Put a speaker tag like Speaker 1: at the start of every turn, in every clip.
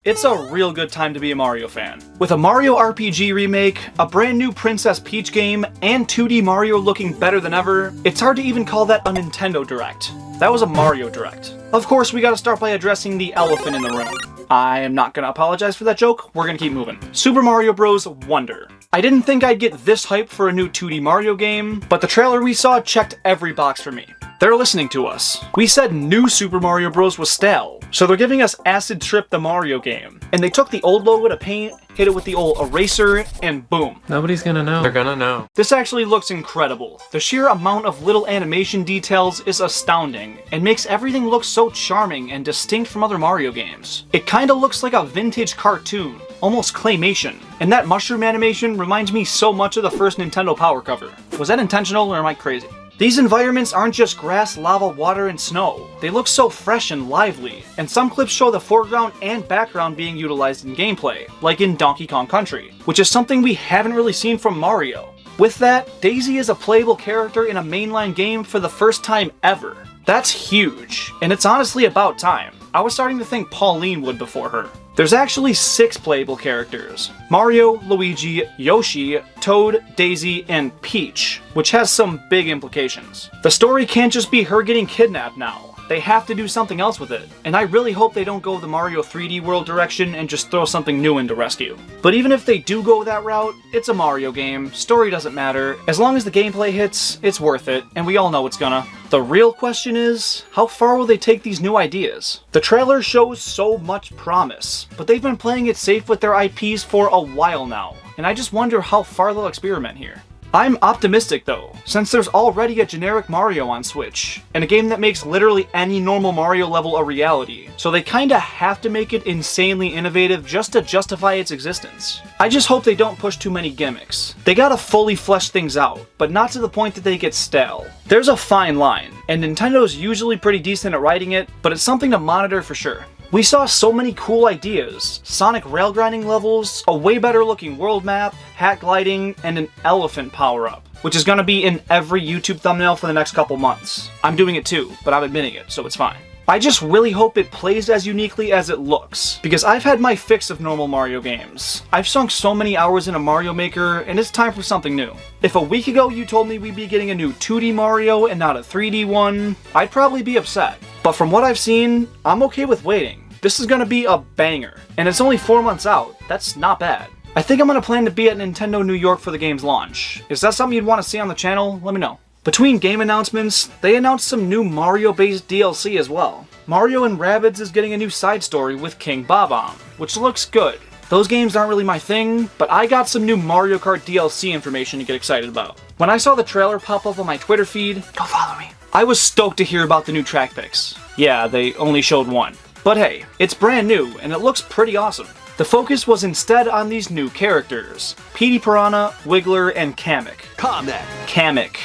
Speaker 1: It's a real good time to be a Mario fan. With a Mario RPG remake, a brand new Princess Peach game, and 2D Mario looking better than ever, it's hard to even call that a Nintendo Direct. That was a Mario Direct. Of course, we gotta start by addressing the elephant in the room. I am not gonna apologize for that joke, we're gonna keep moving. Super Mario Bros. Wonder. I didn't think I'd get this hype for a new 2D Mario game, but the trailer we saw checked every box for me. They're listening to us. We said new Super Mario Bros. Was stale, so they're giving us Acid Trip the Mario game. And they took the old logo to paint, hit it with the old eraser, and boom.
Speaker 2: Nobody's gonna know. They're gonna know.
Speaker 1: This actually looks incredible. The sheer amount of little animation details is astounding, and makes everything look so charming and distinct from other Mario games. It kinda looks like a vintage cartoon, almost claymation. And that mushroom animation reminds me so much of the first Nintendo Power cover. Was that intentional or am I crazy? These environments aren't just grass, lava, water, and snow. They look so fresh and lively, and some clips show the foreground and background being utilized in gameplay, like in Donkey Kong Country, which is something we haven't really seen from Mario. With that, Daisy is a playable character in a mainline game for the first time ever. That's huge, and it's honestly about time. I was starting to think Pauline would before her. There's actually 6 playable characters: Mario, Luigi, Yoshi, Toad, Daisy, and Peach, which has some big implications. The story can't just be her getting kidnapped now. They have to do something else with it, and I really hope they don't go the Mario 3D World direction and just throw something new into rescue. But even if they do go that route, it's a Mario game, story doesn't matter, as long as the gameplay hits, it's worth it, and we all know it's gonna. The real question is, how far will they take these new ideas? The trailer shows so much promise, but they've been playing it safe with their IPs for a while now, and I just wonder how far they'll experiment here. I'm optimistic though, since there's already a generic Mario on Switch, and a game that makes literally any normal Mario level a reality, so they kinda have to make it insanely innovative just to justify its existence. I just hope they don't push too many gimmicks. They gotta fully flesh things out, but not to the point that they get stale. There's a fine line, and Nintendo's usually pretty decent at writing it, but it's something to monitor for sure. We saw so many cool ideas: Sonic rail grinding levels, a way better looking world map, hat gliding, and an elephant power-up, which is gonna be in every YouTube thumbnail for the next couple months. I'm doing it too, but I'm admitting it, so it's fine. I just really hope it plays as uniquely as it looks, because I've had my fix of normal Mario games. I've sunk so many hours in a Mario Maker, and it's time for something new. If a week ago you told me we'd be getting a new 2D Mario and not a 3D one, I'd probably be upset. But from what I've seen, I'm okay with waiting. This is gonna be a banger, and it's only 4 months out. That's not bad. I think I'm gonna plan to be at Nintendo New York for the game's launch. Is that something you'd want to see on the channel? Let me know. Between game announcements, they announced some new Mario-based DLC as well. Mario and Rabbids is getting a new side story with King Bob-omb, which looks good. Those games aren't really my thing, but I got some new Mario Kart DLC information to get excited about. When I saw the trailer pop up on my Twitter feed, go follow me, I was stoked to hear about the new track picks. Yeah, they only showed one. But hey, it's brand new, and it looks pretty awesome. The focus was instead on these new characters: Petey Piranha, Wiggler, and Kamek. Kamek.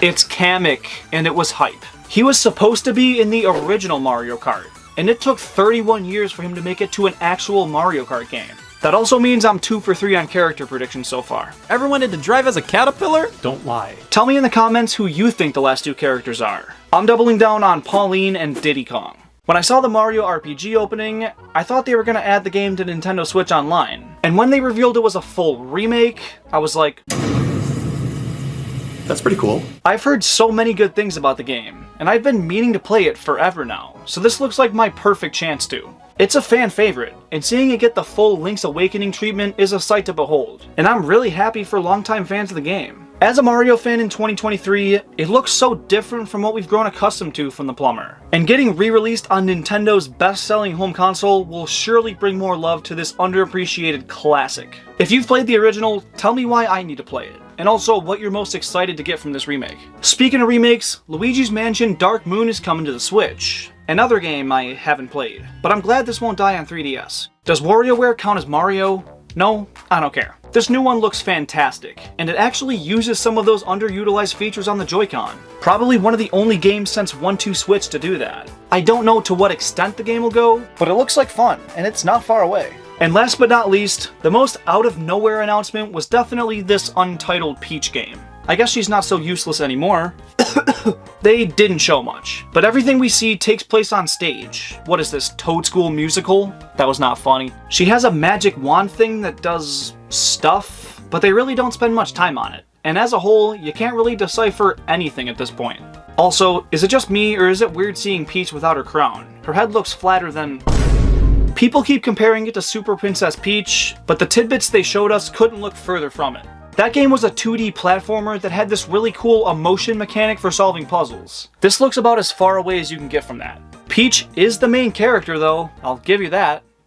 Speaker 1: It's Kamek, and it was hype. He was supposed to be in the original Mario Kart, and it took 31 years for him to make it to an actual Mario Kart game. That also means I'm 2 for 3 on character predictions so far.
Speaker 2: Ever wanted to drive as a caterpillar? Don't lie.
Speaker 1: Tell me in the comments who you think the last 2 characters are. I'm doubling down on Pauline and Diddy Kong. When I saw the Mario RPG opening, I thought they were gonna add the game to Nintendo Switch Online. And when they revealed it was a full remake, I was like,
Speaker 3: that's pretty cool.
Speaker 1: I've heard so many good things about the game, and I've been meaning to play it forever now, so this looks like my perfect chance to. It's a fan favorite, and seeing it get the full Link's Awakening treatment is a sight to behold, and I'm really happy for longtime fans of the game. As a Mario fan in 2023, it looks so different from what we've grown accustomed to from the plumber. And getting re-released on Nintendo's best-selling home console will surely bring more love to this underappreciated classic. If you've played the original, tell me why I need to play it, and also what you're most excited to get from this remake. Speaking of remakes, Luigi's Mansion Dark Moon is coming to the Switch. Another game I haven't played, but I'm glad this won't die on 3DS. Does WarioWare count as Mario? No, I don't care. This new one looks fantastic, and it actually uses some of those underutilized features on the Joy-Con. Probably one of the only games since 1-2 Switch to do that. I don't know to what extent the game will go, but it looks like fun, and it's not far away. And last but not least, the most out-of-nowhere announcement was definitely this untitled Peach game. I guess she's not so useless anymore. They didn't show much, but everything we see takes place on stage. What is this, Toad School musical? That was not funny. She has a magic wand thing that does stuff, but they really don't spend much time on it. And as a whole, you can't really decipher anything at this point. Also, is it just me, or is it weird seeing Peach without her crown? Her head looks flatter than... People keep comparing it to Super Princess Peach, but the tidbits they showed us couldn't look further from it. That game was a 2D platformer that had this really cool emotion mechanic for solving puzzles. This looks about as far away as you can get from that. Peach is the main character though, I'll give you that.